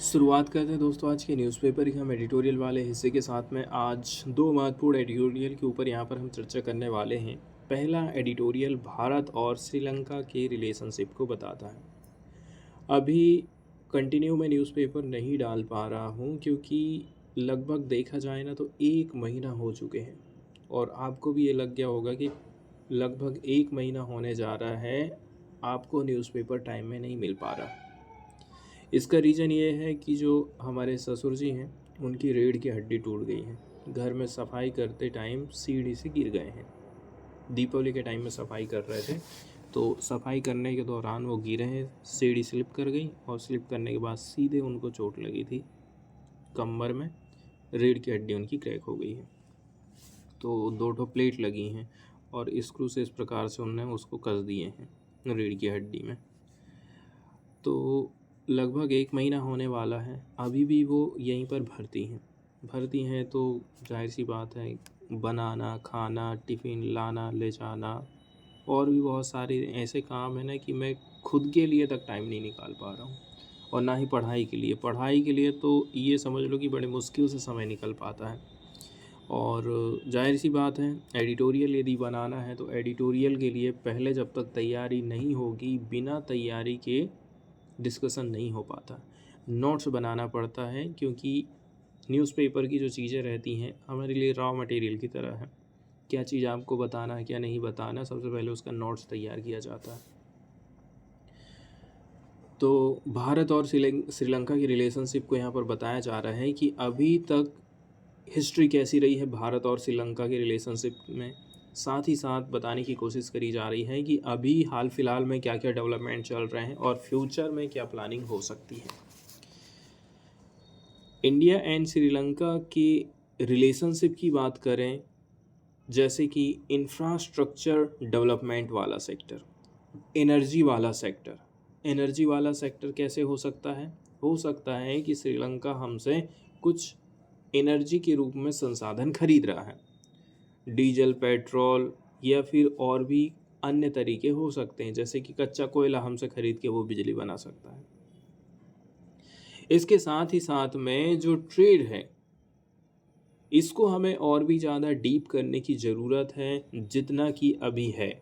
शुरुआत करते हैं दोस्तों आज के न्यूज़पेपर के हम एडिटोरियल वाले हिस्से के साथ में। आज दो महत्वपूर्ण एडिटोरियल के ऊपर यहाँ पर हम चर्चा करने वाले हैं। पहला एडिटोरियल भारत और श्रीलंका के रिलेशनशिप को बताता है। अभी कंटिन्यू मैं न्यूज़पेपर नहीं डाल पा रहा हूँ क्योंकि लगभग देखा जाए ना तो 1 महीना हो चुके हैं और आपको भी ये लग गया होगा कि लगभग 1 महीना होने जा रहा है आपको न्यूज़पेपर टाइम में नहीं मिल पा रहा। इसका रीज़न ये है कि जो हमारे ससुर जी हैं उनकी रीढ़ की हड्डी टूट गई है। घर में सफाई करते टाइम सीढ़ी से गिर गए हैं। दीपावली के टाइम में सफाई कर रहे थे तो सफाई करने के दौरान वो गिरे हैं, सीढ़ी स्लिप कर गई और स्लिप करने के बाद सीधे उनको चोट लगी थी कमर में, रीढ़ की हड्डी उनकी क्रैक हो गई है। तो 2 प्लेट लगी हैं और स्क्रू से इस प्रकार से उन्होंने उसको कस दिए हैं रीढ़ की हड्डी में। तो लगभग 1 महीना होने वाला है, अभी भी वो यहीं पर भर्ती हैं तो जाहिर सी बात है बनाना, खाना, टिफ़िन लाना ले जाना और भी बहुत सारे ऐसे काम हैं ना कि मैं खुद के लिए तक टाइम नहीं निकाल पा रहा हूँ और ना ही पढ़ाई के लिए तो ये समझ लो कि बड़े मुश्किल से समय निकल पाता है। और जाहिर सी बात है एडिटोरियल यदि बनाना है तो एडिटोरियल के लिए पहले जब तक तैयारी नहीं होगी, बिना तैयारी के डिस्कशन नहीं हो पाता। नोट्स बनाना पड़ता है क्योंकि न्यूज़पेपर की जो चीज़ें रहती हैं हमारे लिए रॉ मटेरियल की तरह है। क्या चीज़ आपको बताना है क्या नहीं बताना, सबसे पहले उसका नोट्स तैयार किया जाता है। तो भारत और श्रीलंका की रिलेशनशिप को यहाँ पर बताया जा रहा है कि अभी तक हिस्ट्री कैसी रही है भारत और श्रीलंका के रिलेशनशिप में। साथ ही साथ बताने की कोशिश करी जा रही है कि अभी हाल फिलहाल में क्या क्या डेवलपमेंट चल रहे हैं और फ्यूचर में क्या प्लानिंग हो सकती है। इंडिया एंड श्रीलंका के रिलेशनशिप की बात करें, जैसे कि इंफ्रास्ट्रक्चर डेवलपमेंट वाला सेक्टर, एनर्जी वाला सेक्टर कैसे हो सकता है? हो सकता है कि श्रीलंका हमसे कुछ एनर्जी के रूप में संसाधन खरीद रहा है, डीजल, पेट्रोल या फिर और भी अन्य तरीके हो सकते हैं, जैसे कि कच्चा कोयला हमसे खरीद के वो बिजली बना सकता है। इसके साथ ही साथ में जो ट्रेड है इसको हमें और भी ज़्यादा डीप करने की ज़रूरत है जितना कि अभी है।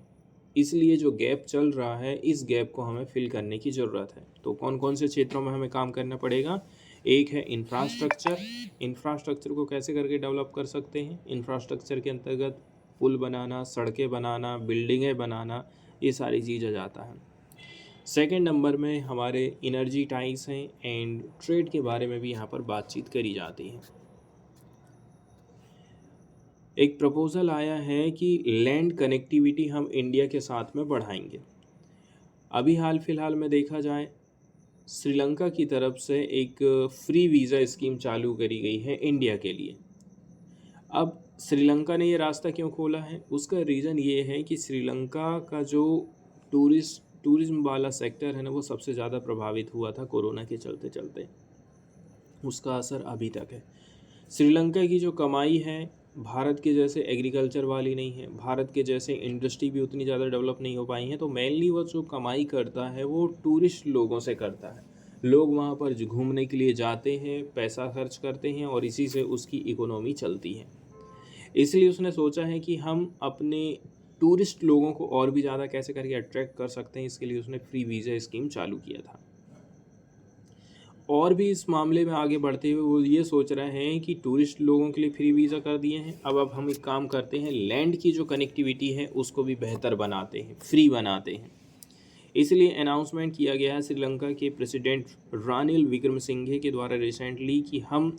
इसलिए जो गैप चल रहा है इस गैप को हमें फिल करने की ज़रूरत है। तो कौन कौन से क्षेत्रों में हमें काम करना पड़ेगा? एक है इंफ्रास्ट्रक्चर को कैसे करके डेवलप कर सकते हैं। इंफ्रास्ट्रक्चर के अंतर्गत पुल बनाना, सड़कें बनाना, बिल्डिंगें बनाना, ये सारी चीज़ आ जाता है। सेकेंड नंबर में हमारे एनर्जी टाइज हैं एंड ट्रेड के बारे में भी यहाँ पर बातचीत करी जाती है। एक प्रपोज़ल आया है कि लैंड कनेक्टिविटी हम इंडिया के साथ में बढ़ाएंगे। अभी हाल फिलहाल में देखा जाए श्रीलंका की तरफ से एक फ्री वीज़ा स्कीम चालू करी गई है इंडिया के लिए। अब श्रीलंका ने ये रास्ता क्यों खोला है? उसका रीज़न ये है कि श्रीलंका का जो टूरिज़्म वाला सेक्टर है ना, वो सबसे ज़्यादा प्रभावित हुआ था कोरोना के चलते। उसका असर अभी तक है। श्रीलंका की जो कमाई है भारत के जैसे एग्रीकल्चर वाली नहीं है, भारत के जैसे इंडस्ट्री भी उतनी ज़्यादा डेवलप नहीं हो पाई हैं। तो मेनली वो जो कमाई करता है वो टूरिस्ट लोगों से करता है। लोग वहाँ पर घूमने के लिए जाते हैं, पैसा खर्च करते हैं और इसी से उसकी इकोनॉमी चलती है। इसलिए उसने सोचा है कि हम अपने टूरिस्ट लोगों को और भी ज़्यादा कैसे करके अट्रैक्ट कर सकते हैं, इसके लिए उसने फ्री वीज़ा स्कीम चालू किया था। और भी इस मामले में आगे बढ़ते हुए वो ये सोच रहे हैं कि टूरिस्ट लोगों के लिए फ्री वीज़ा कर दिए हैं, अब हम एक काम करते हैं, लैंड की जो कनेक्टिविटी है उसको भी बेहतर बनाते हैं, फ्री बनाते हैं। इसलिए अनाउंसमेंट किया गया है श्रीलंका के प्रेसिडेंट रानिल विक्रमसिंघे के द्वारा रिसेंटली कि हम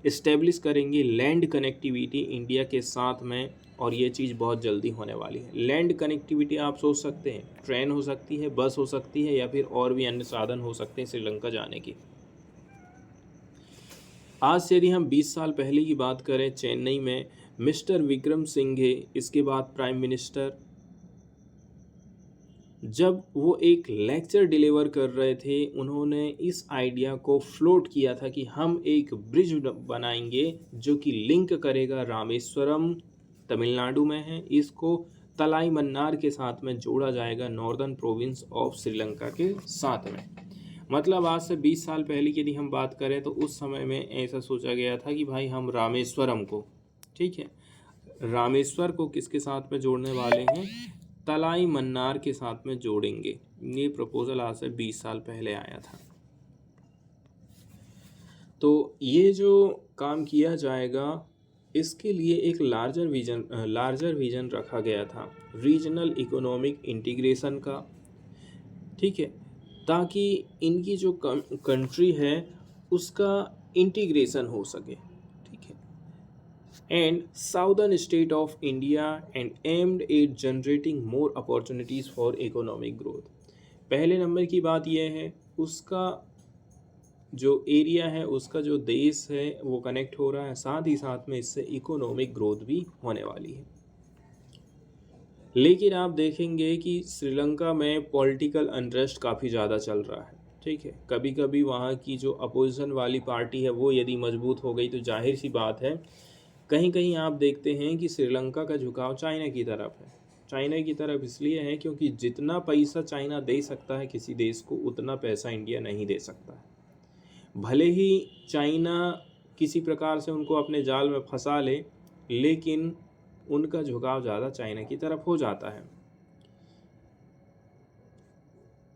इस्टेब्लिश करेंगे लैंड कनेक्टिविटी इंडिया के साथ में, और ये चीज़ बहुत जल्दी होने वाली है। लैंड कनेक्टिविटी आप सोच सकते हैं, ट्रेन हो सकती है, बस हो सकती है या फिर और भी अन्य साधन हो सकते हैं श्रीलंका जाने के। आज से यदि हम 20 साल पहले की बात करें, चेन्नई में मिस्टर विक्रमसिंघे, इसके बाद प्राइम मिनिस्टर, जब वो एक लेक्चर डिलीवर कर रहे थे, उन्होंने इस आइडिया को फ्लोट किया था कि हम एक ब्रिज बनाएंगे जो कि लिंक करेगा रामेश्वरम, तमिलनाडु में है, इसको तलाई मन्नार के साथ में जोड़ा जाएगा, नॉर्दर्न प्रोविंस ऑफ श्रीलंका के साथ में। मतलब आज से 20 साल पहले की यदि हम बात करें तो उस समय में ऐसा सोचा गया था कि भाई हम रामेश्वरम को, ठीक है, रामेश्वर को किसके साथ में जोड़ने वाले हैं, तलाई मन्नार के साथ में जोड़ेंगे। ये प्रपोजल आज से 20 साल पहले आया था। तो ये जो काम किया जाएगा इसके लिए एक लार्जर विजन रखा गया था रीजनल इकोनॉमिक इंटीग्रेशन का, ठीक है, ताकि इनकी जो कंट्री है उसका इंटीग्रेशन हो सके, ठीक है। And southern state of India and aimed at generating more opportunities for economic growth. पहले नंबर की बात यह है उसका जो एरिया है, उसका जो देश है वो कनेक्ट हो रहा है, साथ ही साथ में इससे इकोनॉमिक ग्रोथ भी होने वाली है। लेकिन आप देखेंगे कि श्रीलंका में पॉलिटिकल अनरेस्ट काफ़ी ज़्यादा चल रहा है, ठीक है। कभी कभी वहाँ की जो अपोजिशन वाली पार्टी है वो यदि मजबूत हो गई तो जाहिर सी बात है कहीं कहीं आप देखते हैं कि श्रीलंका का झुकाव चाइना की तरफ है। चाइना की तरफ इसलिए है क्योंकि जितना पैसा चाइना दे सकता है किसी देश को उतना पैसा इंडिया नहीं दे सकता है। भले ही चाइना किसी प्रकार से उनको अपने जाल में फंसा ले, लेकिन उनका झुकाव ज़्यादा चाइना की तरफ हो जाता है।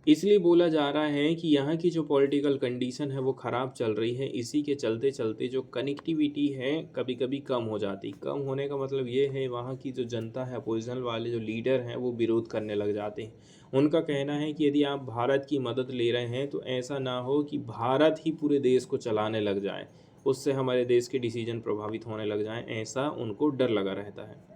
इसलिए बोला जा रहा है कि यहाँ की जो पॉलिटिकल कंडीशन है वो ख़राब चल रही है। इसी के चलते चलते जो कनेक्टिविटी है कभी कभी कम हो जाती। कम होने का मतलब ये है वहाँ की जो जनता है, अपोजिशन वाले जो लीडर हैं वो विरोध करने लग जाते हैं। उनका कहना है कि यदि आप भारत की मदद ले रहे हैं तो ऐसा ना हो कि भारत ही पूरे देश को चलाने लग जाए, उससे हमारे देश के डिसीजन प्रभावित होने लग जाएं, ऐसा उनको डर लगा रहता है।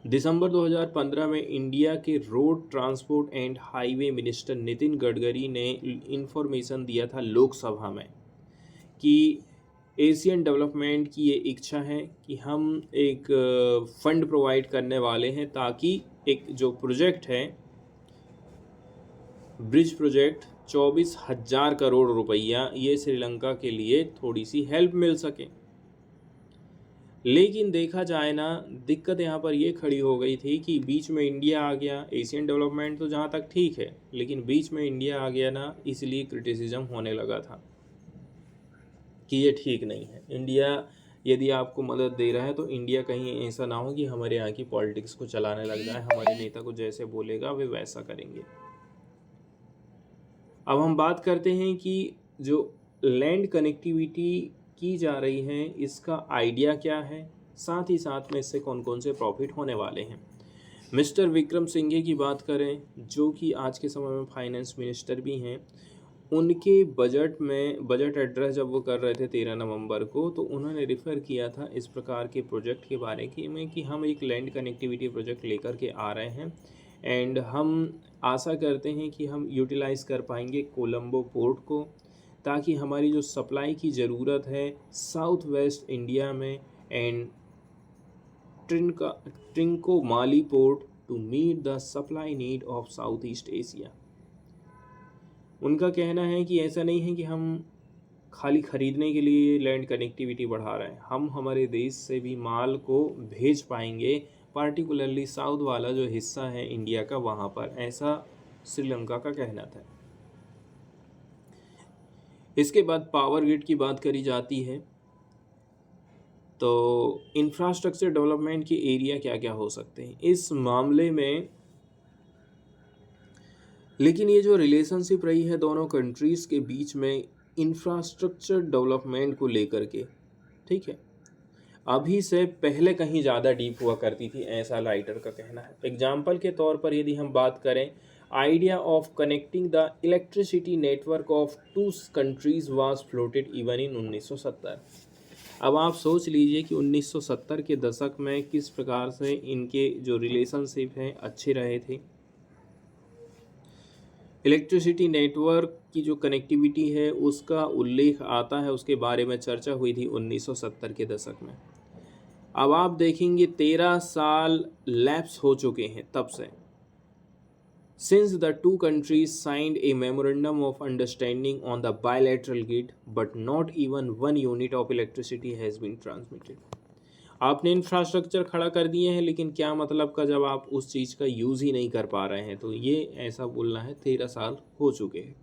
दिसंबर 2015 में इंडिया के road transport and highway minister Nitin Gadkari ने इंफॉर्मेशन दिया था लोकसभा में कि एशियन डेवलपमेंट की ये इच्छा है कि हम एक फंड प्रोवाइड करने वाले हैं ताकि एक जो प्रोजेक्ट है ब्रिज प्रोजेक्ट 24,000 करोड़ रुपया, ये श्रीलंका के लिए थोड़ी सी हेल्प मिल सके। लेकिन देखा जाए ना, दिक्कत यहाँ पर ये खड़ी हो गई थी कि बीच में इंडिया आ गया। एशियन डेवलपमेंट तो जहाँ तक ठीक है, लेकिन बीच में इंडिया आ गया ना, इसलिए क्रिटिसिज्म होने लगा था कि ये ठीक नहीं है। इंडिया यदि आपको मदद दे रहा है तो इंडिया कहीं ऐसा ना हो कि हमारे यहाँ की पॉलिटिक्स को चलाने लग जाए, हमारे नेता को जैसे बोलेगा वे वैसा करेंगे। अब हम बात करते हैं कि जो लैंड कनेक्टिविटी की जा रही है इसका आइडिया क्या है, साथ ही साथ में इससे कौन कौन से प्रॉफिट होने वाले हैं। मिस्टर विक्रम सिंघे की बात करें जो कि आज के समय में फाइनेंस मिनिस्टर भी हैं, उनके बजट एड्रेस जब वो कर रहे थे 13 नवंबर को, तो उन्होंने रिफ़र किया था इस प्रकार के प्रोजेक्ट के बारे में कि हम एक लैंड कनेक्टिविटी प्रोजेक्ट लेकर के आ रहे हैं एंड हम आशा करते हैं कि हम यूटिलाइज़ कर पाएंगे कोलंबो पोर्ट को, ताकि हमारी जो सप्लाई की ज़रूरत है साउथ वेस्ट इंडिया में and Trincomalee port to meet the supply need of south east Asia. उनका कहना है कि ऐसा नहीं है कि हम खाली ख़रीदने के लिए लैंड कनेक्टिविटी बढ़ा रहे हैं, हम हमारे देश से भी माल को भेज पाएंगे, पार्टिकुलरली साउथ वाला जो हिस्सा है इंडिया का वहाँ पर, ऐसा श्रीलंका का कहना था। इसके बाद पावर ग्रिड की बात करी जाती है, तो इंफ्रास्ट्रक्चर डेवलपमेंट के एरिया क्या क्या हो सकते हैं इस मामले में। लेकिन ये जो रिलेशनशिप रही है दोनों कंट्रीज़ के बीच में इंफ्रास्ट्रक्चर डेवलपमेंट को लेकर के, ठीक है, अभी से पहले कहीं ज़्यादा डीप हुआ करती थी, ऐसा राइटर का कहना है। एग्जाम्पल के तौर पर यदि हम बात करें, idea of connecting the electricity network of to countries was floated even in 1970। अब आप सोच लीजिए कि 1970 के दशक में किस प्रकार से इनके जो रिलेशनशिप हैं अच्छे रहे थे। इलेक्ट्रिसिटी नेटवर्क की जो कनेक्टिविटी है उसका उल्लेख आता है, उसके बारे में चर्चा हुई थी 1970 के दशक में। अब आप देखेंगे 13 साल लैप्स हो चुके हैं तब से, since the two countries signed a memorandum of understanding on the bilateral grid but not even 1 unit of electricity has been transmitted. आपने इंफ्रास्ट्रक्चर खड़ा कर दिए हैं, लेकिन क्या मतलब का जब आप उस चीज़ का यूज़ ही नहीं कर पा रहे हैं, तो ये ऐसा बोलना है 13 साल हो चुके हैं।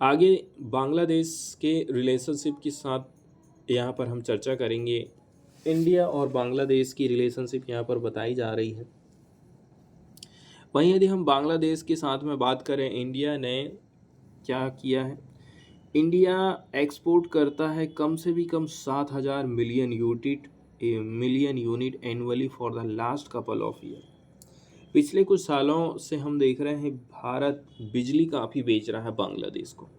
आगे बांग्लादेश के रिलेशनशिप के साथ यहाँ पर हम चर्चा करेंगे। इंडिया और बांग्लादेश की रिलेशनशिप यहाँ पर बताई जा रही है। वहीं यदि हम बांग्लादेश के साथ में बात करें, इंडिया ने क्या किया है। इंडिया एक्सपोर्ट करता है कम से भी कम 7,000 million unit annually for the last couple of year. पिछले कुछ सालों से हम देख रहे हैं भारत बिजली काफ़ी बेच रहा है बांग्लादेश को।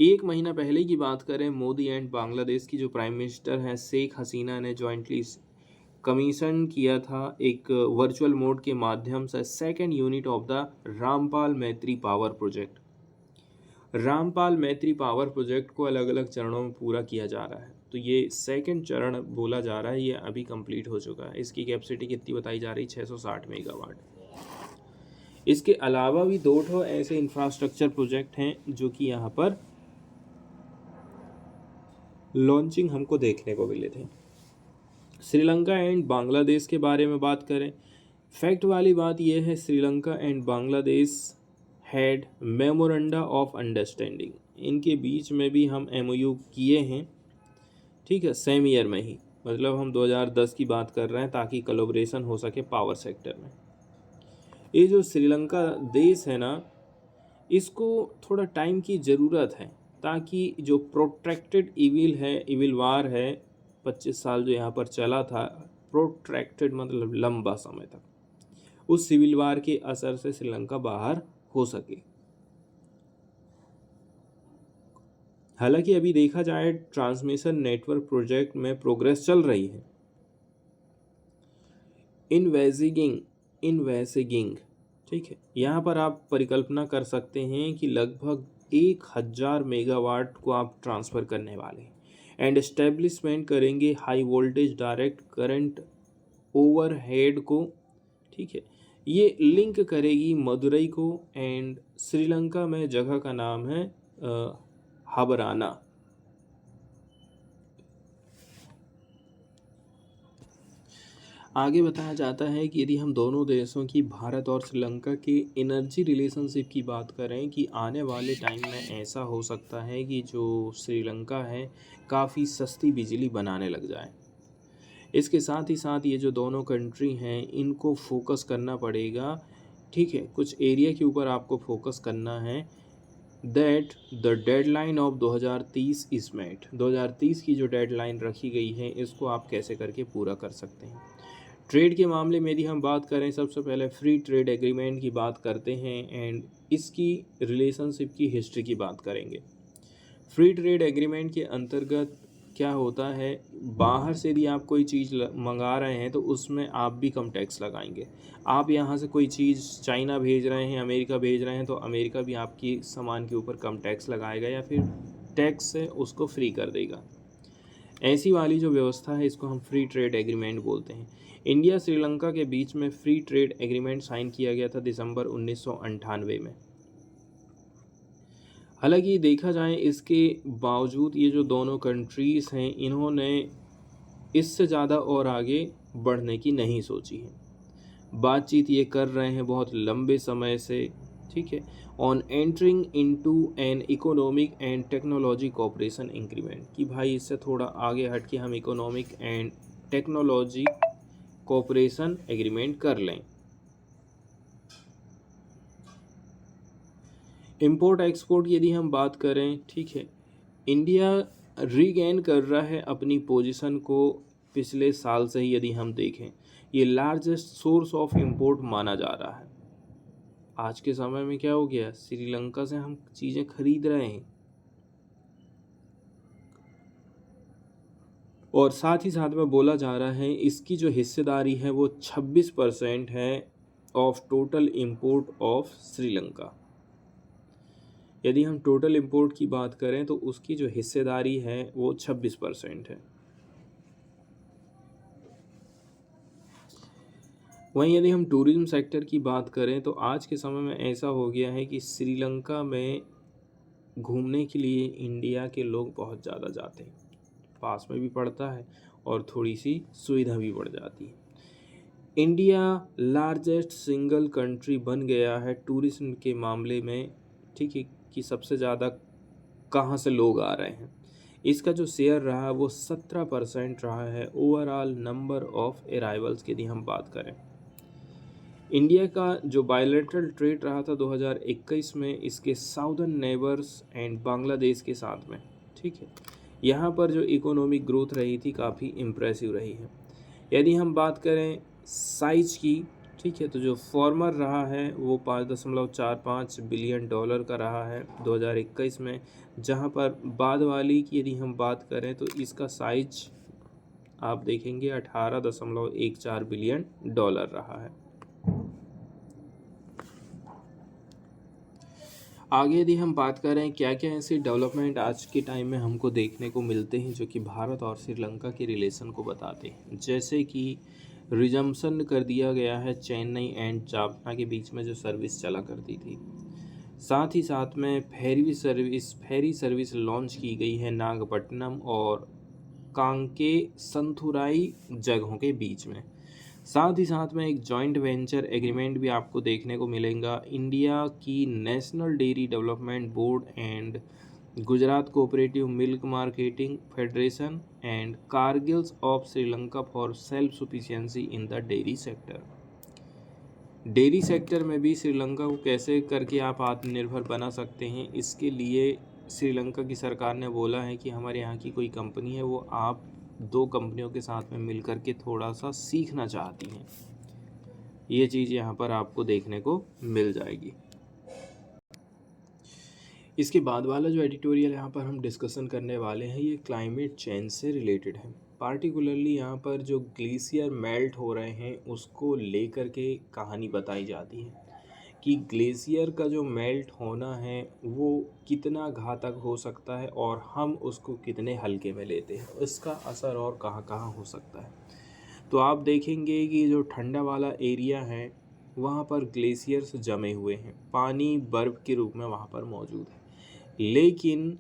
एक महीना पहले की बात करें, मोदी एंड बांग्लादेश की जो प्राइम मिनिस्टर हैं शेख हसीना ने जॉइंटली कमीशन किया था एक वर्चुअल मोड के माध्यम से second unit of the Rampal मैत्री पावर प्रोजेक्ट। रामपाल मैत्री पावर प्रोजेक्ट को अलग अलग चरणों में पूरा किया जा रहा है। तो ये सेकंड चरण बोला जा रहा है, ये अभी कंप्लीट हो चुका है। इसकी कैपेसिटी कितनी बताई जा रही है? 660 मेगावाट। इसके अलावा भी 2 ऐसे इंफ्रास्ट्रक्चर प्रोजेक्ट हैं जो कि यहाँ पर लॉन्चिंग हमको देखने को मिले थे। श्रीलंका एंड बांग्लादेश के बारे में बात करें, फैक्ट वाली बात यह है, Sri Lanka and Bangladesh had memoranda of understanding. इनके बीच में भी हम MOU किए हैं, ठीक है, सेम ईयर में ही, मतलब हम 2010 की बात कर रहे हैं, ताकि कोलैबोरेशन हो सके पावर सेक्टर में। ये जो श्रीलंका देश है ना, इसको थोड़ा टाइम की ज़रूरत है, ताकि जो प्रोट्रैक्टेड इविल वार है 25 साल जो यहाँ पर चला था, प्रोट्रैक्टेड मतलब लंबा समय तक, उस सिविल वार के असर से श्रीलंका बाहर हो सके। हालांकि अभी देखा जाए ट्रांसमिशन नेटवर्क प्रोजेक्ट में प्रोग्रेस चल रही है। इन्वेस्टिगिंग, ठीक है, यहाँ पर आप परिकल्पना कर सकते हैं कि लगभग 1,000 मेगावाट को आप ट्रांसफ़र करने वाले हैं एंड एस्टेब्लिशमेंट करेंगे high voltage direct current overhead को, ठीक है। ये लिंक करेगी मदुरई को एंड श्रीलंका में जगह का नाम है हबराना। आगे बताया जाता है कि यदि हम दोनों देशों की, भारत और श्रीलंका के एनर्जी रिलेशनशिप की बात करें, कि आने वाले टाइम में ऐसा हो सकता है कि जो श्रीलंका है काफ़ी सस्ती बिजली बनाने लग जाए। इसके साथ ही साथ ये जो दोनों कंट्री हैं इनको फोकस करना पड़ेगा, ठीक है, कुछ एरिया के ऊपर आपको फोकस करना है। That the deadline of 2030 is met. 2030 की जो डेडलाइन रखी गई है इसको आप कैसे करके पूरा कर सकते हैं। ट्रेड के मामले में यदि हम बात करें, सबसे पहले फ्री ट्रेड एग्रीमेंट की बात करते हैं एंड इसकी रिलेशनशिप की हिस्ट्री की बात करेंगे। फ्री ट्रेड एग्रीमेंट के अंतर्गत क्या होता है, बाहर से यदि आप कोई चीज़ मंगा रहे हैं तो उसमें आप भी कम टैक्स लगाएंगे। आप यहाँ से कोई चीज़ चाइना भेज रहे हैं, अमेरिका भेज रहे हैं, तो अमेरिका भी आपकी सामान के ऊपर कम टैक्स लगाएगा या फिर टैक्स से उसको फ्री कर देगा। ऐसी वाली जो व्यवस्था है इसको हम फ्री ट्रेड एग्रीमेंट बोलते हैं। इंडिया श्रीलंका के बीच में फ्री ट्रेड एग्रीमेंट साइन किया गया था दिसंबर 1998 में। हालांकि देखा जाए इसके बावजूद ये जो दोनों कंट्रीज़ हैं इन्होंने इससे ज़्यादा और आगे बढ़ने की नहीं सोची है। बातचीत ये कर रहे हैं बहुत लंबे समय से, ठीक है, on entering into an economic and technology cooperation increment, कि भाई इससे थोड़ा आगे हट के हम economic and technology cooperation agreement कर लें। इंपोर्ट एक्सपोर्ट यदि हम बात करें, ठीक है, इंडिया रीगेन कर रहा है अपनी पोजीशन को। पिछले साल से ही यदि हम देखें, ये लार्जेस्ट सोर्स ऑफ इंपोर्ट माना जा रहा है। आज के समय में क्या हो गया, श्रीलंका से हम चीज़ें खरीद रहे हैं और साथ ही साथ में बोला जा रहा है इसकी जो हिस्सेदारी है वो 26% है of total import of Sri Lanka. यदि हम टोटल इंपोर्ट की बात करें तो उसकी जो हिस्सेदारी है वो 26% है। वहीं यदि हम टूरिज्म सेक्टर की बात करें तो आज के समय में ऐसा हो गया है कि श्रीलंका में घूमने के लिए इंडिया के लोग बहुत ज़्यादा जाते हैं, पास में भी पड़ता है और थोड़ी सी सुविधा भी बढ़ जाती है। इंडिया लार्जेस्ट सिंगल कंट्री बन गया है टूरिज्म के मामले में ठीक है, कि सबसे ज़्यादा कहाँ से लोग आ रहे हैं। इसका जो शेयर रहा वो 17% रहा है ओवरऑल नंबर ऑफ अराइवल्स की यदि हम बात करें। इंडिया का जो बायलैटरल ट्रेड रहा था 2021 में इसके साउदर्न नेबर्स एंड बांग्लादेश के साथ में, ठीक है, यहाँ पर जो इकोनॉमिक ग्रोथ रही थी काफ़ी इम्प्रेसिव रही है। यदि हम बात करें साइज की, ठीक है, तो जो फॉर्मर रहा है वो 5.45 बिलियन डॉलर का रहा है 2021 में, जहाँ पर बाद वाली की यदि हम बात करें तो इसका साइज आप देखेंगे 18.14 बिलियन डॉलर रहा है। आगे यदि हम बात करें क्या क्या ऐसे डेवलपमेंट आज के टाइम में हमको देखने को मिलते हैं जो कि भारत और श्रीलंका के रिलेशन को बताते हैं, जैसे कि रिजम्पशन कर दिया गया है चेन्नई एंड जाफना के बीच में जो सर्विस चला करती थी। साथ ही साथ में फेरी सर्विस लॉन्च की गई है नागपट्टनम और कांके संथुराई जगहों के बीच में। साथ ही साथ में एक जॉइंट वेंचर एग्रीमेंट भी आपको देखने को मिलेगा इंडिया की national dairy development board and Gujarat cooperative milk marketing federation and Cargills of Sri Lanka for self sufficiency in the dairy sector. Dairy sector में भी श्रीलंका को कैसे करके आप आत्मनिर्भर बना सकते हैं, इसके लिए श्रीलंका की सरकार ने बोला है कि हमारे यहाँ की कोई कंपनी है वो आप दो कंपनियों के साथ में मिलकर के थोड़ा सा सीखना चाहती हैं। ये चीज़ यहाँ पर आपको देखने को मिल जाएगी। इसके बाद वाला जो एडिटोरियल यहाँ पर हम डिस्कशन करने वाले हैं ये क्लाइमेट चेंज से रिलेटेड है। पार्टिकुलरली यहाँ पर जो ग्लेशियर मेल्ट हो रहे हैं उसको लेकर के कहानी बताई जाती है कि ग्लेशियर का जो मेल्ट होना है वो कितना घातक हो सकता है और हम उसको कितने हल्के में लेते हैं, इसका असर और कहाँ कहाँ हो सकता है। तो आप देखेंगे कि जो ठंडा वाला एरिया है वहाँ पर ग्लेशियर्स जमे हुए हैं, पानी बर्फ़ के रूप में वहाँ पर मौजूद है, लेकिन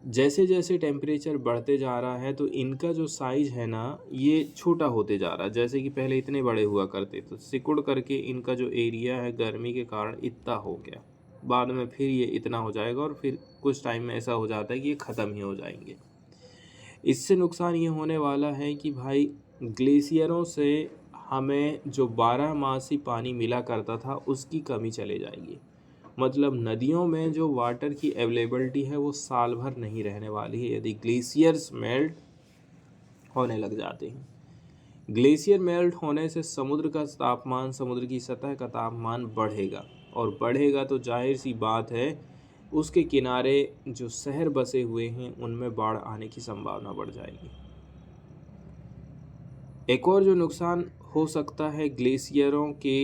जैसे जैसे टेम्परेचर बढ़ते जा रहा है तो इनका जो साइज़ है ना ये छोटा होते जा रहा है। जैसे कि पहले इतने बड़े हुआ करते तो सिकुड़ करके इनका जो एरिया है गर्मी के कारण इतना हो गया, बाद में फिर ये इतना हो जाएगा और फिर कुछ टाइम में ऐसा हो जाता है कि ये ख़त्म ही हो जाएंगे। इससे नुकसान ये होने वाला है कि भाई ग्लेशियरों से हमें जो 12 मासी पानी मिला करता था उसकी कमी चले जाएगी। मतलब नदियों में जो वाटर की अवेलेबिलिटी है वो साल भर नहीं रहने वाली है यदि ग्लेशियर्स मेल्ट होने लग जाते हैं। ग्लेशियर मेल्ट होने से समुद्र का तापमान, समुद्र की सतह का तापमान बढ़ेगा और बढ़ेगा तो जाहिर सी बात है उसके किनारे जो शहर बसे हुए हैं उनमें बाढ़ आने की संभावना बढ़ जाएगी। एक और जो नुकसान हो सकता है ग्लेशियरों के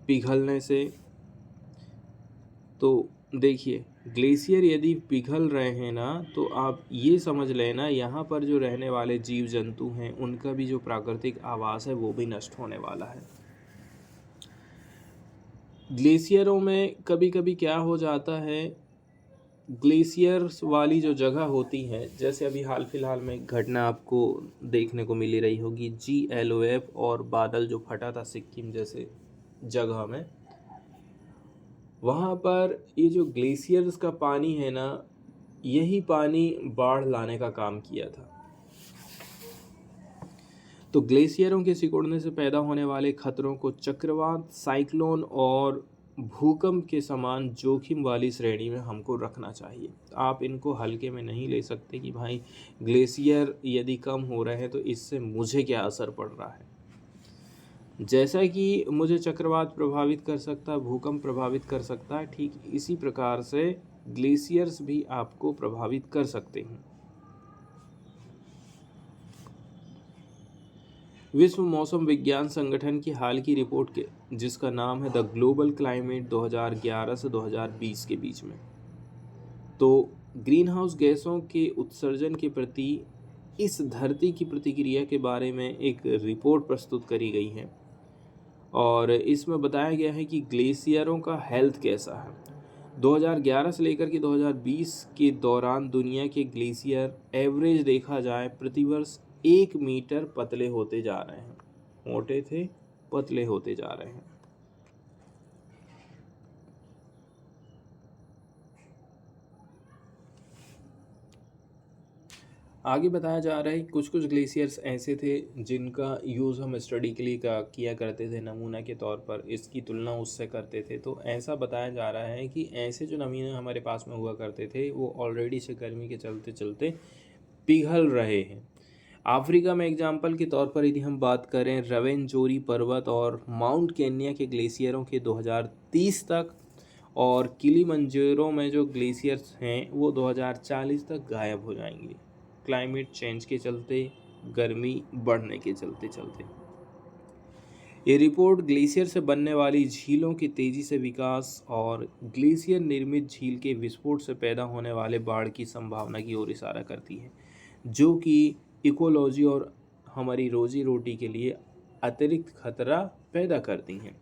पिघलने से, तो देखिए ग्लेशियर यदि पिघल रहे हैं ना तो आप ये समझ लेना यहाँ पर जो रहने वाले जीव जंतु हैं उनका भी जो प्राकृतिक आवास है वो भी नष्ट होने वाला है। ग्लेशियरों में कभी कभी क्या हो जाता है, ग्लेशियर्स वाली जो जगह होती है, जैसे अभी हाल फिलहाल में एक घटना आपको देखने को मिली रही होगी GLOF और बादल जो फटा था सिक्किम जैसे जगह में, वहाँ पर ये जो ग्लेशियर्स का पानी है ना यही पानी बाढ़ लाने का काम किया था। तो ग्लेशियरों के सिकुड़ने से पैदा होने वाले खतरों को चक्रवात, साइक्लोन और भूकंप के समान जोखिम वाली श्रेणी में हमको रखना चाहिए। आप इनको हल्के में नहीं ले सकते कि भाई ग्लेशियर यदि कम हो रहे हैं तो इससे मुझे क्या असर पड़ रहा है। जैसा कि मुझे चक्रवात प्रभावित कर सकता है, भूकंप प्रभावित कर सकता है, ठीक इसी प्रकार से ग्लेशियर्स भी आपको प्रभावित कर सकते हैं। विश्व मौसम विज्ञान संगठन की हाल की रिपोर्ट के जिसका नाम है द ग्लोबल क्लाइमेट 2011 से 2020 के बीच में, तो ग्रीन हाउस गैसों के उत्सर्जन के प्रति इस धरती की प्रतिक्रिया के बारे में एक रिपोर्ट प्रस्तुत करी गई है और इसमें बताया गया है कि ग्लेशियरों का हेल्थ कैसा है। 2011 से लेकर के 2020 के दौरान दुनिया के ग्लेशियर एवरेज देखा जाए प्रतिवर्ष 1 मीटर पतले होते जा रहे हैं, मोटे थे पतले होते जा रहे हैं। आगे बताया जा रहा है कि कुछ कुछ ग्लेशियर्स ऐसे थे जिनका यूज़ हम स्टडी के लिए किया करते थे नमूना के तौर पर, इसकी तुलना उससे करते थे। तो ऐसा बताया जा रहा है कि ऐसे जो नमूने हमारे पास में हुआ करते थे वो ऑलरेडी से गर्मी के चलते चलते पिघल रहे हैं। अफ्रीका में एग्जाम्पल के तौर पर यदि हम बात करें, रवेंजोरी पर्वत और माउंट केन्या के ग्लेशियरों के 2030 तक, और किलिमंजारो में जो ग्लेशियर्स हैं वो 2040 तक गायब हो जाएंगे, क्लाइमेट चेंज के चलते, गर्मी बढ़ने के चलते चलते। ये रिपोर्ट ग्लेशियर से बनने वाली झीलों के तेज़ी से विकास और ग्लेशियर निर्मित झील के विस्फोट से पैदा होने वाले बाढ़ की संभावना की ओर इशारा करती है, जो कि इकोलॉजी और हमारी रोजी रोटी के लिए अतिरिक्त खतरा पैदा करती हैं।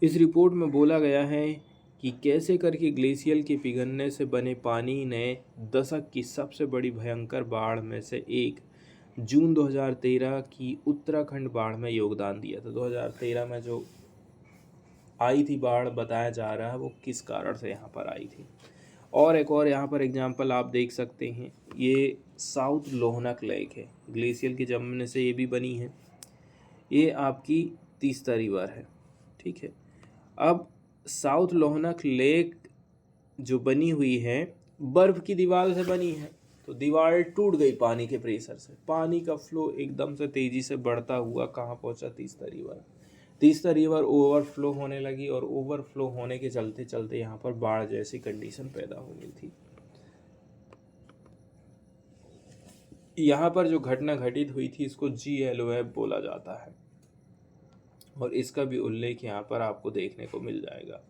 इस रिपोर्ट में बोला गया है कि कैसे करके ग्लेशियर के पिघलने से बने पानी ने दशक की सबसे बड़ी भयंकर बाढ़ में से एक जून 2013 की उत्तराखंड बाढ़ में योगदान दिया था। 2013 में जो आई थी बाढ़, बताया जा रहा है वो किस कारण से यहाँ पर आई थी। और एक और यहाँ पर एग्जांपल आप देख सकते हैं, ये साउथ लोहनक लेक है, ग्लेशियर के जमने से ये भी बनी है। ये आपकी तीस्ता रिवर है, ठीक है। अब साउथ लोहनक लेक जो बनी हुई है बर्फ़ की दीवार से बनी है, तो दीवार टूट गई पानी के प्रेशर से, पानी का फ्लो एकदम से तेज़ी से बढ़ता हुआ कहाँ पहुँचा, Teesta river. Teesta river overflow होने लगी और ओवरफ्लो होने के चलते चलते यहाँ पर बाढ़ जैसी कंडीशन पैदा हो गई थी। यहाँ पर जो घटना घटित हुई थी इसको GLOF बोला जाता है, और इसका भी उल्लेख यहाँ पर आपको देखने को मिल जाएगा।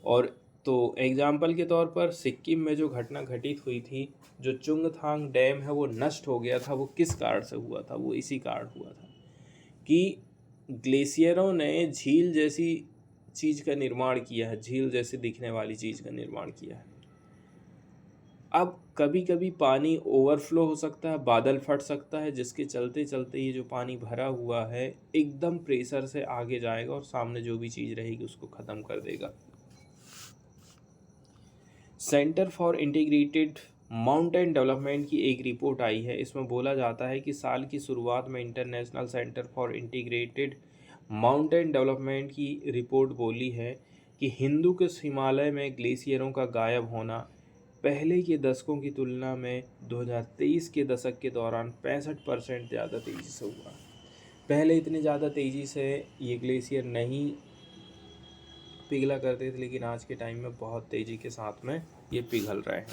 और तो एग्जाम्पल के तौर पर सिक्किम में जो घटना घटित हुई थी, जो चुंगथांग डैम है वो नष्ट हो गया था, वो किस कारण से हुआ था, वो इसी कारण हुआ था कि ग्लेशियरों ने झील जैसी चीज़ का निर्माण किया है, झील जैसे दिखने वाली चीज़ का निर्माण किया है। अब कभी कभी पानी ओवरफ्लो हो सकता है, बादल फट सकता है, जिसके चलते चलते ये जो पानी भरा हुआ है एकदम प्रेशर से आगे जाएगा और सामने जो भी चीज़ रहेगी उसको ख़त्म कर देगा। Centre for integrated mountain development की एक रिपोर्ट आई है, इसमें बोला जाता है कि साल की शुरुआत में international centre for integrated mountain development की रिपोर्ट बोली है कि हिंदू के हिमालय में ग्लेशियरों का गायब होना पहले के दशकों की तुलना में 2023 के दशक के दौरान 65% ज़्यादा तेज़ी से हुआ। पहले इतनी ज़्यादा तेज़ी से ये ग्लेशियर नहीं पिघला करते थे, लेकिन आज के टाइम में बहुत तेज़ी के साथ में ये पिघल रहे हैं।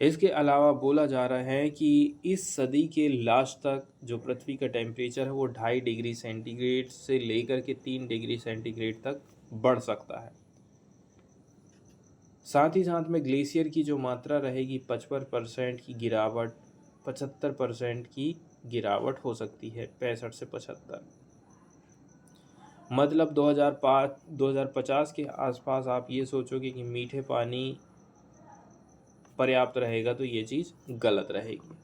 इसके अलावा बोला जा रहा है कि इस सदी के लास्ट तक जो पृथ्वी का टेम्परेचर है वो 2.5 डिग्री सेंटीग्रेड से लेकर के 3 डिग्री सेंटीग्रेड तक बढ़ सकता है। साथ ही साथ में ग्लेशियर की जो मात्रा रहेगी 55% की गिरावट, 75% की गिरावट हो सकती है, 65 से 75। मतलब 2050 के आसपास आप ये सोचोगे कि मीठे पानी पर्याप्त रहेगा, तो ये चीज़ गलत रहेगी।